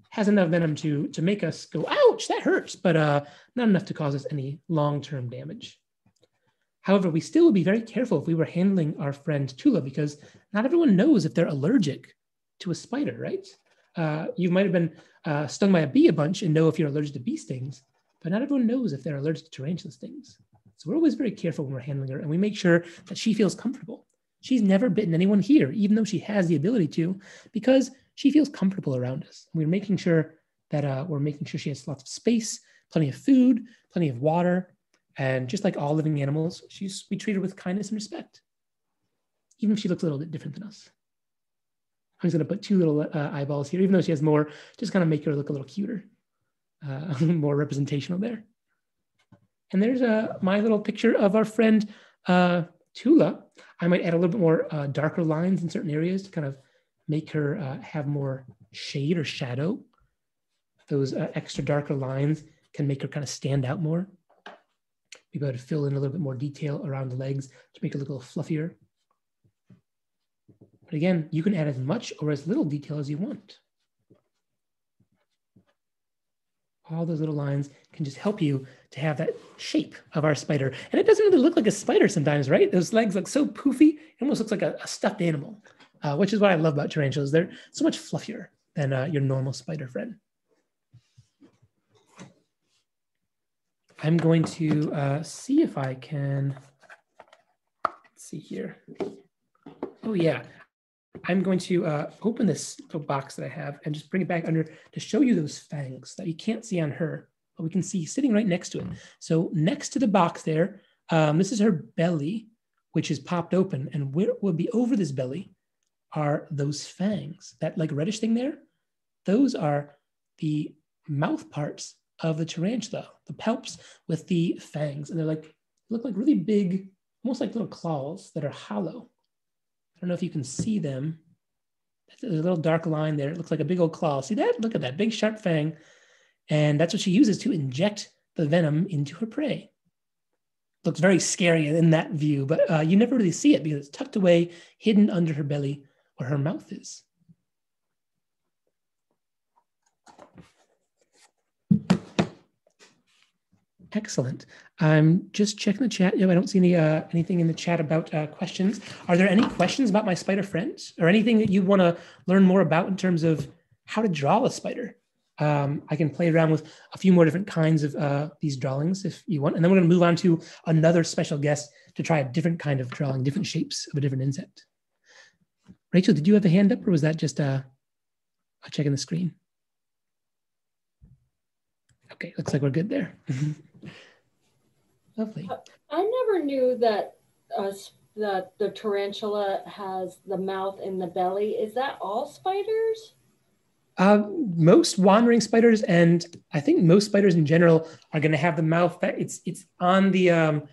S1: has enough venom to make us go, ouch, that hurts, but not enough to cause us any long-term damage. However, we still would be very careful if we were handling our friend Tula, because not everyone knows if they're allergic to a spider, right? You might have been stung by a bee a bunch and know if you're allergic to bee stings, but not everyone knows if they're allergic to tarantula stings. So we're always very careful when we're handling her, and we make sure that she feels comfortable. She's never bitten anyone here, even though she has the ability to, because she feels comfortable around us. We're making sure that she has lots of space, plenty of food, plenty of water, and just like all living animals, we treat her with kindness and respect, even if she looks a little bit different than us. I'm just going to put two little eyeballs here, even though she has more, just kind of make her look a little cuter, more representational there. And there's my little picture of our friend Tula. I might add a little bit more darker lines in certain areas to kind of make her have more shade or shadow. Those extra darker lines can make her kind of stand out more. Be able to fill in a little bit more detail around the legs to make it look a little fluffier. But again, you can add as much or as little detail as you want. All those little lines can just help you to have that shape of our spider. And it doesn't really look like a spider sometimes, right? Those legs look so poofy, it almost looks like a stuffed animal, which is what I love about tarantulas. They're so much fluffier than your normal spider friend. I'm going to see if I can, let's see here. Oh yeah, I'm going to open this little box that I have and just bring it back under to show you those fangs that you can't see on her, but we can see sitting right next to it. So next to the box there, this is her belly, which is popped open, and what will be over this belly are those fangs. That like reddish thing there, those are the mouth parts of the tarantula, the palps with the fangs, and they're like, look like really big, almost like little claws that are hollow. I don't know if you can see them. There's a little dark line there. It looks like a big old claw. See that? Look at that big sharp fang. And that's what she uses to inject the venom into her prey. Looks very scary in that view, but you never really see it because it's tucked away, hidden under her belly where her mouth is. Excellent. I'm just checking the chat. I don't see anything in the chat about questions. Are there any questions about my spider friends or anything that you want to learn more about in terms of how to draw a spider? I can play around with a few more different kinds of these drawings if you want. And then we're going to move on to another special guest to try a different kind of drawing, different shapes of a different insect. Rachel, did you have a hand up or was that just a checking the screen? Okay, looks like we're good there. Lovely.
S2: I never knew that the tarantula has the mouth and the belly. Is that all spiders?
S1: Most wandering spiders, and I think most spiders in general, are going to have the mouth that it's on the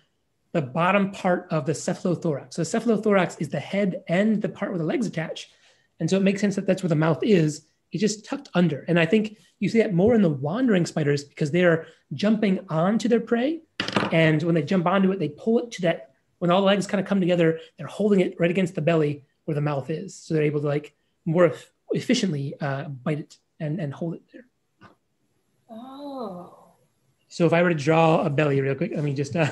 S1: bottom part of the cephalothorax. So the cephalothorax is the head and the part where the legs attach, and so it makes sense that that's where the mouth is. It's just tucked under, and I think you see that more in the wandering spiders because they are jumping onto their prey, and when they jump onto it, they pull it to that. When all the legs kind of come together, they're holding it right against the belly where the mouth is, so they're able to like more efficiently bite it and hold it there.
S2: Oh.
S1: So if I were to draw a belly real quick, let me just, so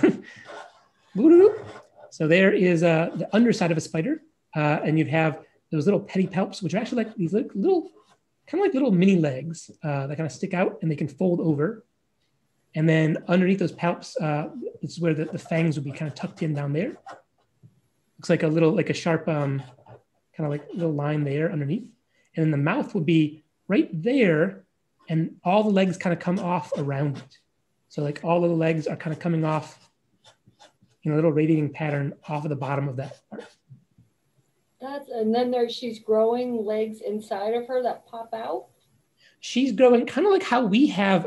S1: there is the underside of a spider, and you'd have those little pedipalps, which are actually like these little, kind of like little mini legs that kind of stick out and they can fold over. And then underneath those palps, this is where the fangs would be kind of tucked in down there. Looks like a little, like a sharp, kind of like little line there underneath. And then the mouth would be right there, and all the legs kind of come off around it. So like all of the legs are kind of coming off in a little radiating pattern off of the bottom of that part.
S2: And then she's growing legs inside of her that pop out?
S1: She's growing kind of like how we have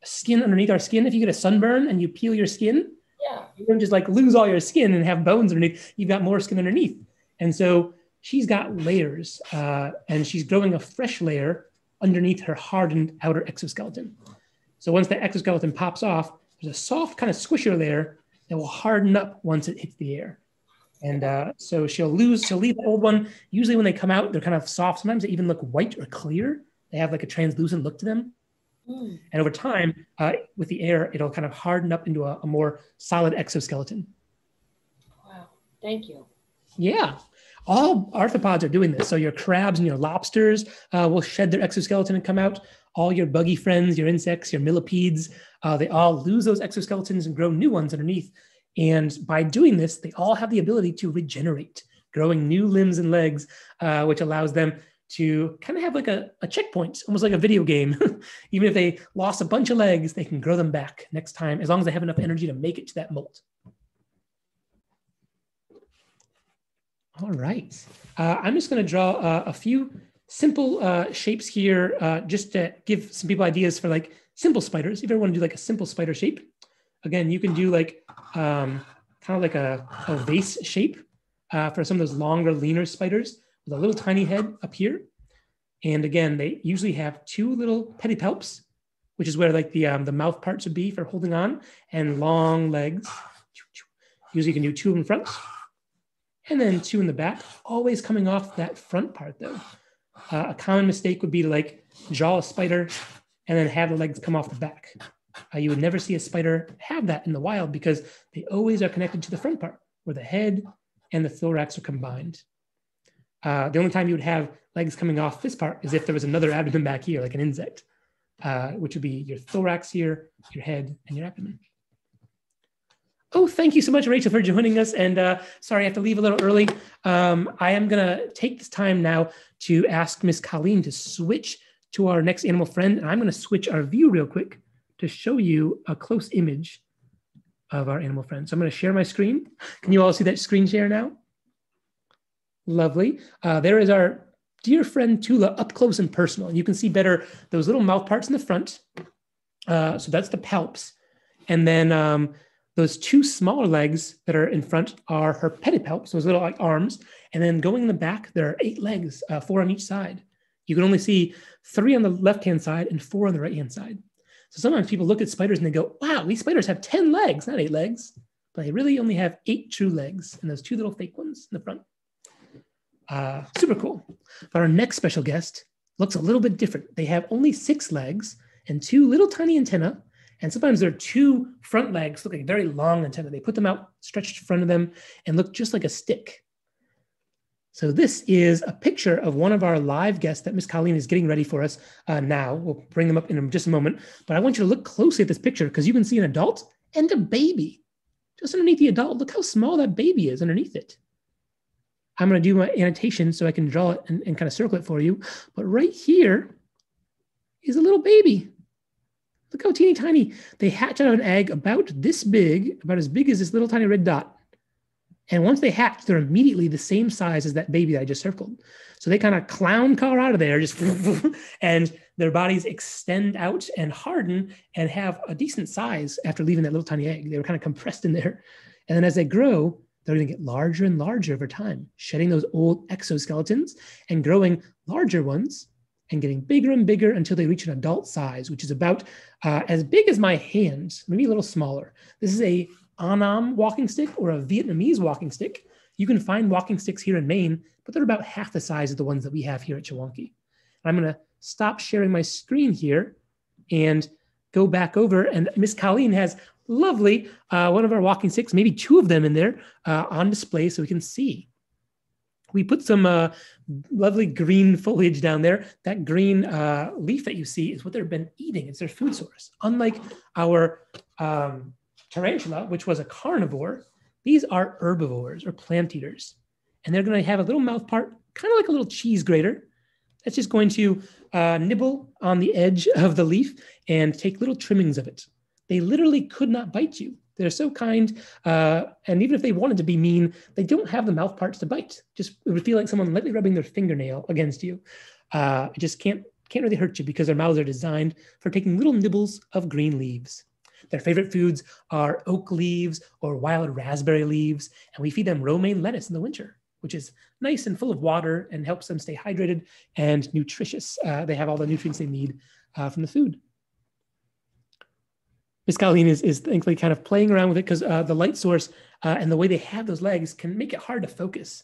S1: skin underneath our skin. If you get a sunburn and you peel your skin,
S2: yeah,
S1: you don't just like lose all your skin and have bones underneath. You've got more skin underneath. And so she's got layers, and she's growing a fresh layer underneath her hardened outer exoskeleton. So once the exoskeleton pops off, there's a soft kind of squisher layer that will harden up once it hits the air. And so she'll leave the old one. Usually when they come out, they're kind of soft. Sometimes they even look white or clear. They have like a translucent look to them. And over time, with the air, it'll kind of harden up into a more solid exoskeleton.
S2: Wow, thank you.
S1: Yeah, all arthropods are doing this. So your crabs and your lobsters will shed their exoskeleton and come out. All your buggy friends, your insects, your millipedes, they all lose those exoskeletons and grow new ones underneath. And by doing this, they all have the ability to regenerate, growing new limbs and legs, which allows them to kind of have like a checkpoint, almost like a video game. Even if they lost a bunch of legs, they can grow them back next time, as long as they have enough energy to make it to that molt. All right. I'm just going to draw a few simple shapes here, just to give some people ideas for like simple spiders. If you ever want to do like a simple spider shape, again, you can do like kind of like a vase shape for some of those longer, leaner spiders with a little tiny head up here. And again, they usually have two little pedipalps, which is where like the mouth parts would be for holding on, and long legs. Usually you can do two in front and then two in the back, always coming off that front part though. A common mistake would be to like draw a spider and then have the legs come off the back. You would never see a spider have that in the wild because they always are connected to the front part where the head and the thorax are combined. The only time you would have legs coming off this part is if there was another abdomen back here, like an insect, which would be your thorax here, your head, and your abdomen. Oh, thank you so much, Rachel, for joining us. And sorry, I have to leave a little early. I am going to take this time now to ask Miss Colleen to switch to our next animal friend. And I'm going to switch our view real quick to show you a close image of our animal friend. So I'm going to share my screen. Can you all see that screen share now? Lovely. There is our dear friend Tula up close and personal. And you can see better those little mouth parts in the front. So that's the palps. And then those two smaller legs that are in front are her pedipalps, those little like arms. And then going in the back, there are 8 legs, 4 on each side. You can only see 3 on the left-hand side and 4 on the right-hand side. So sometimes people look at spiders and they go, wow, these spiders have 10 legs, not 8 legs. But they really only have 8 true legs and those 2 little fake ones in the front. Super cool. But our next special guest looks a little bit different. They have only 6 legs and 2 little tiny antennae. And sometimes their 2 front legs look like very long antennae. They put them out, stretched in front of them, and look just like a stick. So this is a picture of one of our live guests that Miss Colleen is getting ready for us now. We'll bring them up in just a moment. But I want you to look closely at this picture because you can see an adult and a baby. Just underneath the adult, look how small that baby is underneath it. I'm going to do my annotation so I can draw it and kind of circle it for you. But right here is a little baby. Look how teeny tiny. They hatch out of an egg about this big, about as big as this little tiny red dot. And once they hatch, they're immediately the same size as that baby that I just circled. So they kind of clown car out of there, just and their bodies extend out and harden and have a decent size after leaving that little tiny egg. They were kind of compressed in there. And then as they grow, they're going to get larger and larger over time, shedding those old exoskeletons and growing larger ones and getting bigger and bigger until they reach an adult size, which is about as big as my hand, maybe a little smaller. This is a Annam walking stick or a Vietnamese walking stick. You can find walking sticks here in Maine, but they're about half the size of the ones that we have here at Chewonki. I'm going to stop sharing my screen here and go back over, and Miss Colleen has lovely, one of our walking sticks, maybe 2 of them in there on display so we can see. We put some lovely green foliage down there. That green leaf that you see is what they've been eating. It's their food source. Unlike our tarantula, which was a carnivore, these are herbivores or plant eaters. And they're going to have a little mouth part, kind of like a little cheese grater. That's just going to nibble on the edge of the leaf and take little trimmings of it. They literally could not bite you. They're so kind, and even if they wanted to be mean, they don't have the mouth parts to bite. Just it would feel like someone lightly rubbing their fingernail against you. It just can't really hurt you because their mouths are designed for taking little nibbles of green leaves. Their favorite foods are oak leaves or wild raspberry leaves, and we feed them romaine lettuce in the winter, which is nice and full of water and helps them stay hydrated and nutritious. They have all the nutrients they need from the food. Miss Colleen is thankfully kind of playing around with it because the light source and the way they have those legs can make it hard to focus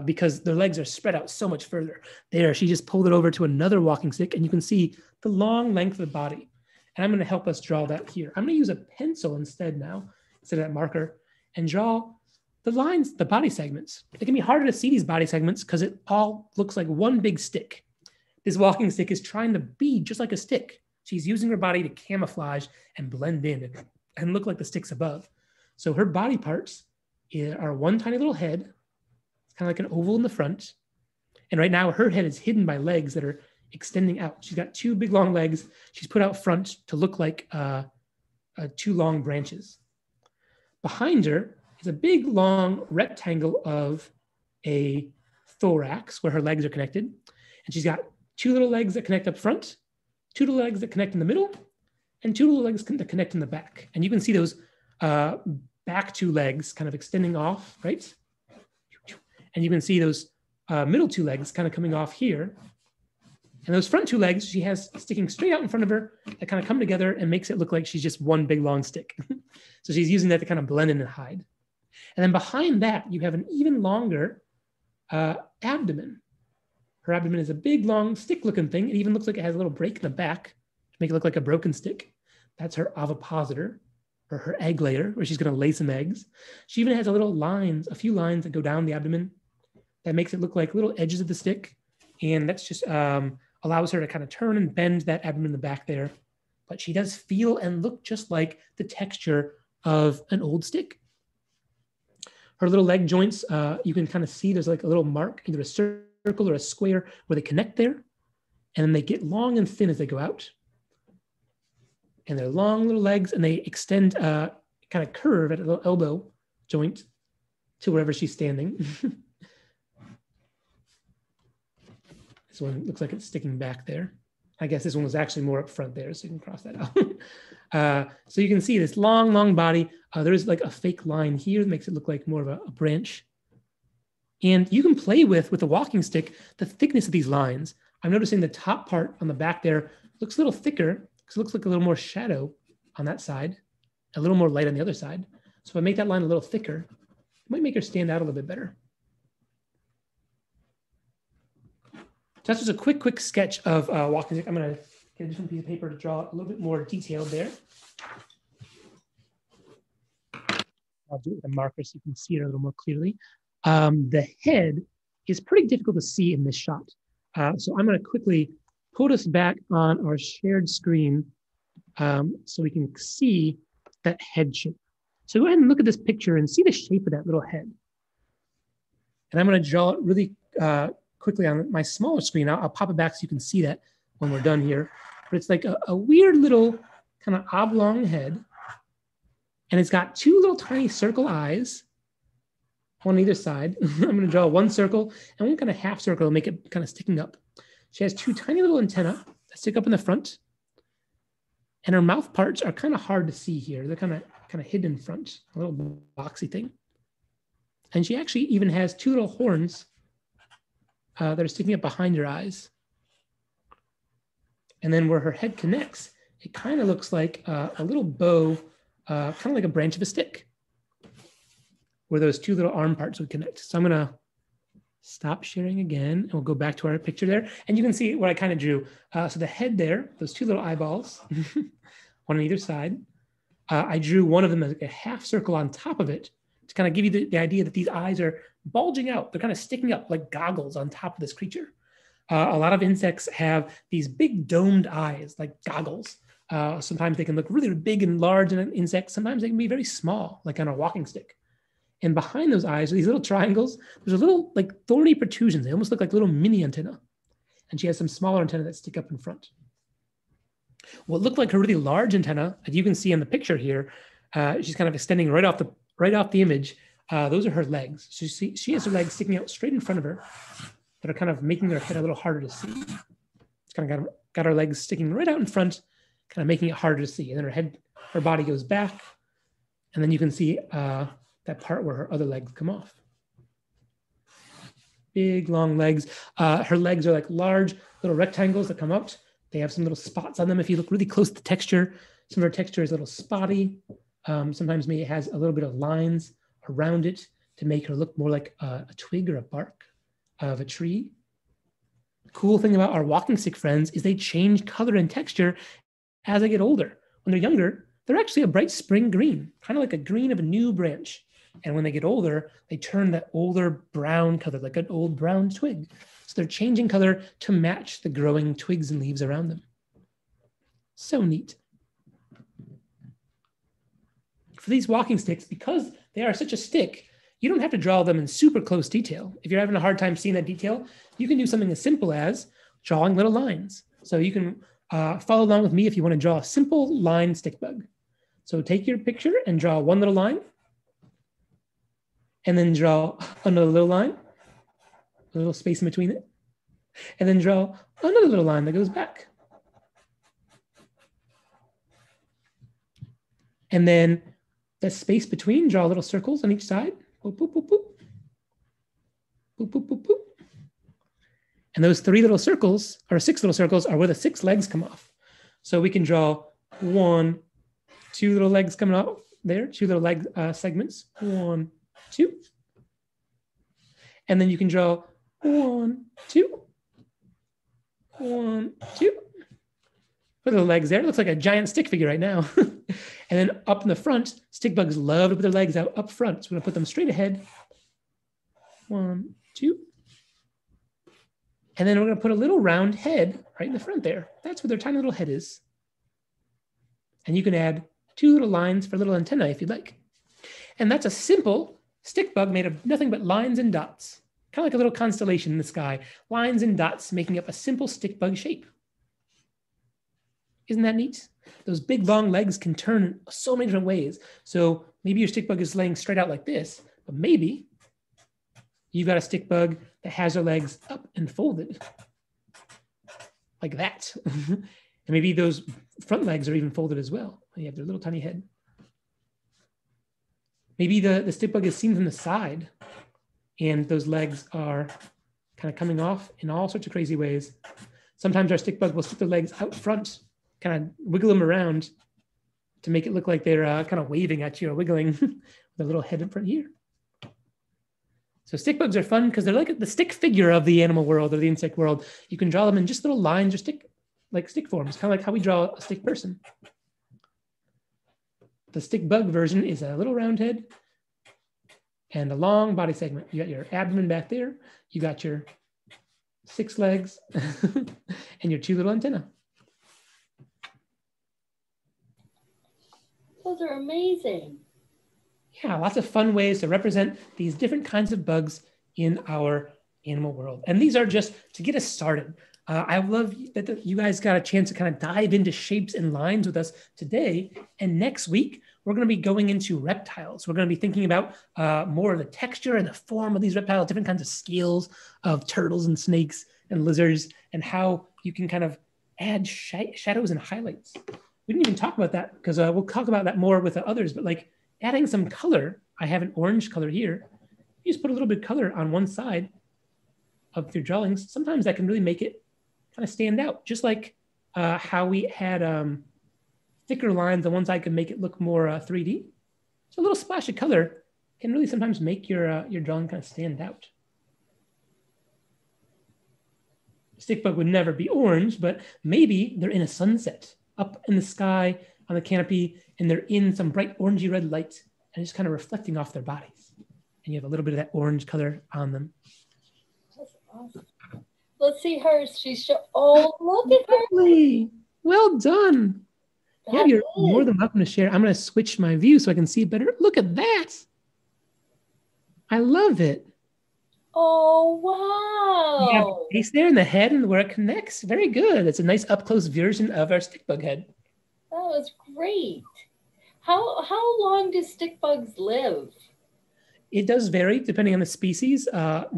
S1: because their legs are spread out so much further. There, she just pulled it over to another walking stick, and you can see the long length of the body. And I'm going to help us draw that here. I'm going to use a pencil instead now, instead of that marker, and draw the lines, the body segments. It can be harder to see these body segments because it all looks like one big stick. This walking stick is trying to be just like a stick. She's using her body to camouflage and blend in and look like the sticks above. So her body parts are one tiny little head. It's kind of like an oval in the front. And right now her head is hidden by legs that are extending out. She's got 2 big long legs. She's put out front to look like 2 long branches. Behind her is a big long rectangle of a thorax where her legs are connected. And she's got 2 little legs that connect up front, 2 little legs that connect in the middle, and 2 little legs that connect in the back. And you can see those back 2 legs kind of extending off, right? And you can see those middle 2 legs kind of coming off here. And those front 2 legs she has sticking straight out in front of her that kind of come together and makes it look like she's just one big long stick. So she's using that to kind of blend in and hide. And then behind that, you have an even longer abdomen. Her abdomen is a big, long, stick-looking thing. It even looks like it has a little break in the back to make it look like a broken stick. That's her ovipositor, or her egg layer, where she's going to lay some eggs. She even has a few lines that go down the abdomen that makes it look like little edges of the stick. And that's just allows her to kind of turn and bend that abdomen in the back there. But she does feel and look just like the texture of an old stick. Her little leg joints, you can kind of see there's like a little mark, either a circle or a square where they connect there. And then they get long and thin as they go out. And they're long little legs, and they extend, kind of curve at a little elbow joint to wherever she's standing. This one looks like it's sticking back there. I guess this one was actually more up front there, so you can cross that out. So you can see this long, long body. There's like a fake line here that makes it look like more of a branch. And you can play with the walking stick, the thickness of these lines. I'm noticing the top part on the back there looks a little thicker because it looks like a little more shadow on that side, a little more light on the other side. So if I make that line a little thicker, it might make her stand out a little bit better. So that's just a quick sketch of walking stick. I'm going to get a different piece of paper to draw a little bit more detailed there. I'll do it with a marker so you can see it a little more clearly. The head is pretty difficult to see in this shot. So I'm going to quickly put us back on our shared screen so we can see that head shape. So go ahead and look at this picture and see the shape of that little head. And I'm going to draw it really quickly on my smaller screen. I'll pop it back so you can see that when we're done here. But it's like a weird little kind of oblong head. And it's got 2 little tiny circle eyes on either side. I'm going to draw one circle and one kind of half circle and make it kind of sticking up. She has 2 tiny little antennae that stick up in the front. And her mouth parts are kind of hard to see here. They're kind of hidden in front, a little boxy thing. And she actually even has 2 little horns that are sticking up behind her eyes. And then where her head connects, it kind of looks like a little bow, kind of like a branch of a stick, where those 2 little arm parts would connect. So I'm going to stop sharing again, and we'll go back to our picture there. And you can see what I kind of drew. So the head there, those 2 little eyeballs, one on either side. I drew one of them as like a half circle on top of it to kind of give you the idea that these eyes are bulging out. They're kind of sticking up like goggles on top of this creature. A lot of insects have these big domed eyes, like goggles. Sometimes they can look really big and large in an insect. Sometimes they can be very small, like on a walking stick. And behind those eyes are these little triangles. There's a little like thorny protrusions. They almost look like little mini antennae. And she has some smaller antennae that stick up in front. What looked like a really large antenna, as you can see in the picture here, she's kind of extending right off the image. Those are her legs. So she has her legs sticking out straight in front of her that are kind of making her head a little harder to see. It's kind of got her legs sticking right out in front, kind of making it harder to see. And then her body goes back, and then you can see that part where her other legs come off. Big, long legs. Her legs are like large little rectangles that come out. They have some little spots on them. If you look really close to the texture, some of her texture is a little spotty. Sometimes maybe it has a little bit of lines around it to make her look more like a twig or a bark of a tree. The cool thing about our walking stick friends is they change color and texture as they get older. When they're younger, they're actually a bright spring green, kind of like a green of a new branch. And when they get older, they turn that older brown color, like an old brown twig. So they're changing color to match the growing twigs and leaves around them. So neat. For these walking sticks, because they are such a stick, you don't have to draw them in super close detail. If you're having a hard time seeing that detail, you can do something as simple as drawing little lines. So you can follow along with me if you want to draw a simple line stick bug. So take your picture and draw one little line, and then draw another little line, a little space in between it, and then draw another little line that goes back. And then the space between, draw little circles on each side. Boop, boop, boop, boop. Boop, boop, boop, boop. And those 6 little circles are where the 6 legs come off. So we can draw 1, 2 little legs coming off there, 2 little leg segments, 1, 2. And then you can draw 1, 2, 1, 2. Put the legs there. It looks like a giant stick figure right now. And then up in the front, stick bugs love to put their legs out up front. So we're gonna put them straight ahead. 1, 2. And then we're gonna put a little round head right in the front there. That's where their tiny little head is. And you can add 2 little lines for little antennae if you'd like. And that's a simple stick bug made of nothing but lines and dots. Kind of like a little constellation in the sky. Lines and dots making up a simple stick bug shape. Isn't that neat? Those big long legs can turn in so many different ways. So maybe your stick bug is laying straight out like this, but maybe you've got a stick bug that has their legs up and folded like that. And maybe those front legs are even folded as well. You have their little tiny head. Maybe the stick bug is seen from the side and those legs are kind of coming off in all sorts of crazy ways. Sometimes our stick bug will stick their legs out front, kind of wiggle them around to make it look like they're kind of waving at you or wiggling with a little head in front here. So stick bugs are fun because they're like the stick figure of the animal world or the insect world. You can draw them in just little lines or stick forms, kind of like how we draw a stick person. The stick bug version is a little round head and a long body segment. You got your abdomen back there. You got your 6 legs and your 2 little antennae.
S2: Those are amazing.
S1: Yeah, lots of fun ways to represent these different kinds of bugs in our animal world. And these are just to get us started. I love that you guys got a chance to kind of dive into shapes and lines with us today. And next week, we're going to be going into reptiles. We're going to be thinking about more of the texture and the form of these reptiles, different kinds of scales of turtles and snakes and lizards, and how you can kind of add shadows and highlights. We didn't even talk about that because we'll talk about that more with the others, but like adding some color. I have an orange color here. You just put a little bit of color on one side of your drawings. Sometimes that can really make it kind of stand out, just like how we had thicker lines on one side can make it look more 3D. So a little splash of color can really sometimes make your drawing kind of stand out. Stick bug would never be orange, but maybe they're in a sunset up in the sky on the canopy, and they're in some bright orangey red light, and it's kind of reflecting off their bodies. And you have a little bit of that orange color on them.
S2: That's awesome. Let's see hers. Oh, look at her.
S1: Lovely. Well done. Yeah, you're more than welcome to share. I'm going to switch my view so I can see it better. Look at that. I love it.
S2: Oh, wow.
S1: You have the face there and the head and where it connects. Very good. It's a nice up-close version of our stick bug head.
S2: That was great. How long do stick bugs live?
S1: It does vary depending on the species.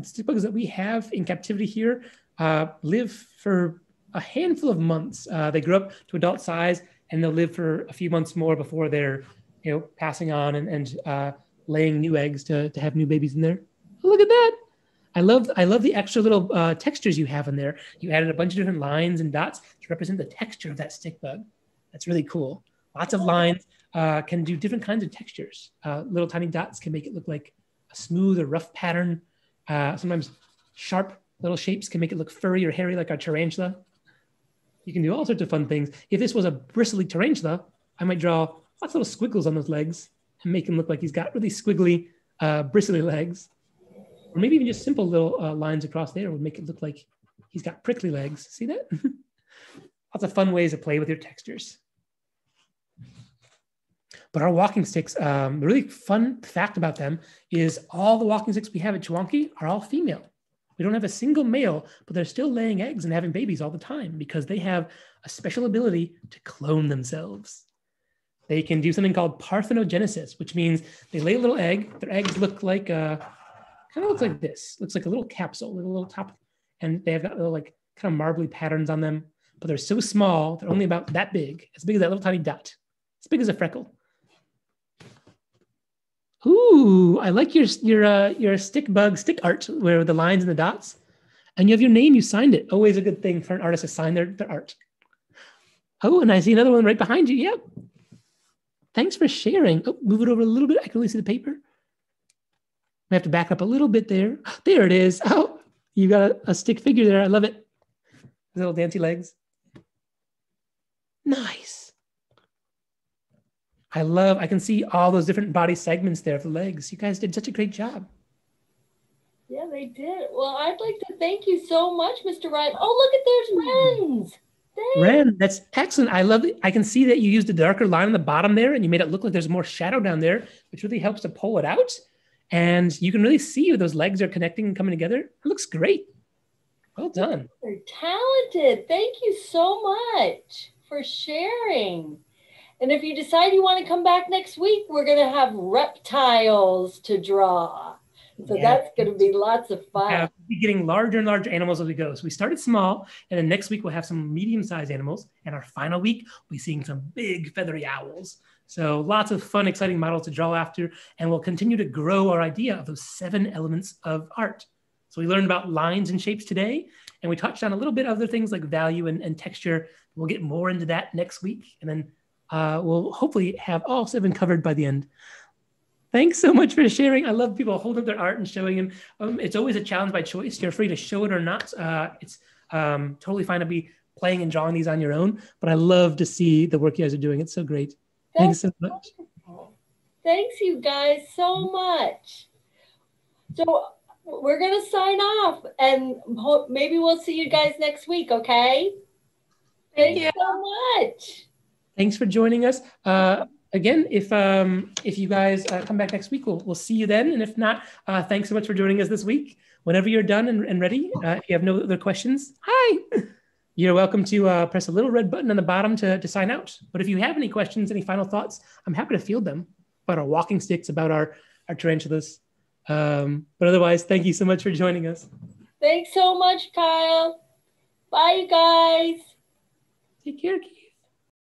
S1: Stick bugs that we have in captivity here live for a handful of months. They grow up to adult size, and they'll live for a few months more before they're, passing on and laying new eggs to have new babies in there. Oh, look at that. I love the extra little textures you have in there. You added a bunch of different lines and dots to represent the texture of that stick bug. That's really cool. Lots of lines can do different kinds of textures. Little tiny dots can make it look like a smooth or rough pattern. Sometimes sharp little shapes can make it look furry or hairy like our tarantula. You can do all sorts of fun things. If this was a bristly tarantula, I might draw lots of little squiggles on those legs and make him look like he's got really squiggly, bristly legs. Or maybe even just simple little lines across there would make it look like he's got prickly legs. See that? Lots of fun ways to play with your textures. But our walking sticks, the really fun fact about them is all the walking sticks we have at Chewonki are all female. We don't have a single male, but they're still laying eggs and having babies all the time because they have a special ability to clone themselves. They can do something called Parthenogenesis, which means they lay a little egg. Their eggs look like, kind of looks like this. Looks like a little capsule with a little top. And they have got little like kind of marbly patterns on them, but they're so small, they're only about that big, as big as that little tiny dot, as big as a freckle. Ooh, I like your stick art where the lines and the dots. And you have your name, you signed it. Always a good thing for an artist to sign their art. Oh, and I see another one right behind you. Yep. Thanks for sharing. Oh, move it over a little bit. I can only see the paper. I have to back up a little bit there. There it is. Oh, you got a stick figure there. I love it. Little dancey legs. Nice. I can see all those different body segments there of the legs. You guys did such a great job.
S2: Yeah, they did. Well, I'd like to thank you so much, Mr. Ryan. Oh, look at there's Ren's.
S1: Ren, that's excellent. I love it. I can see that you used a darker line on the bottom there and you made it look like there's more shadow down there, which really helps to pull it out. And you can really see where those legs are connecting and coming together. It looks great. Well done.
S2: You're talented. Thank you so much for sharing. And if you decide you want to come back next week, we're going to have reptiles to draw. So that's going to be lots of fun.
S1: We'll be getting larger and larger animals as we go. So we started small, and then next week we'll have some medium-sized animals. And our final week, we'll be seeing some big feathery owls. So lots of fun, exciting models to draw after. And we'll continue to grow our idea of those 7 elements of art. So we learned about lines and shapes today, and we touched on a little bit of other things like value and texture. We'll get more into that next week. And then we'll hopefully have all 7 covered by the end. Thanks so much for sharing. I love people holding up their art and showing them. It's always a challenge by choice. You're free to show it or not. It's totally fine to be playing and drawing these on your own, but I love to see the work you guys are doing. It's so great. Thanks so much.
S2: Wonderful. Thanks you guys so much. So we're going to sign off and maybe we'll see you guys next week, okay? Thanks so much.
S1: Thanks for joining us. Again, if you guys come back next week, we'll see you then. And if not, thanks so much for joining us this week. Whenever you're done and ready, if you have no other questions, hi. You're welcome to press a little red button on the bottom to sign out. But if you have any questions, any final thoughts, I'm happy to field them about our walking sticks, about our tarantulas. But otherwise, thank you so much for joining us.
S2: Thanks so much, Kyle. Bye, you guys.
S1: Take care, Katy.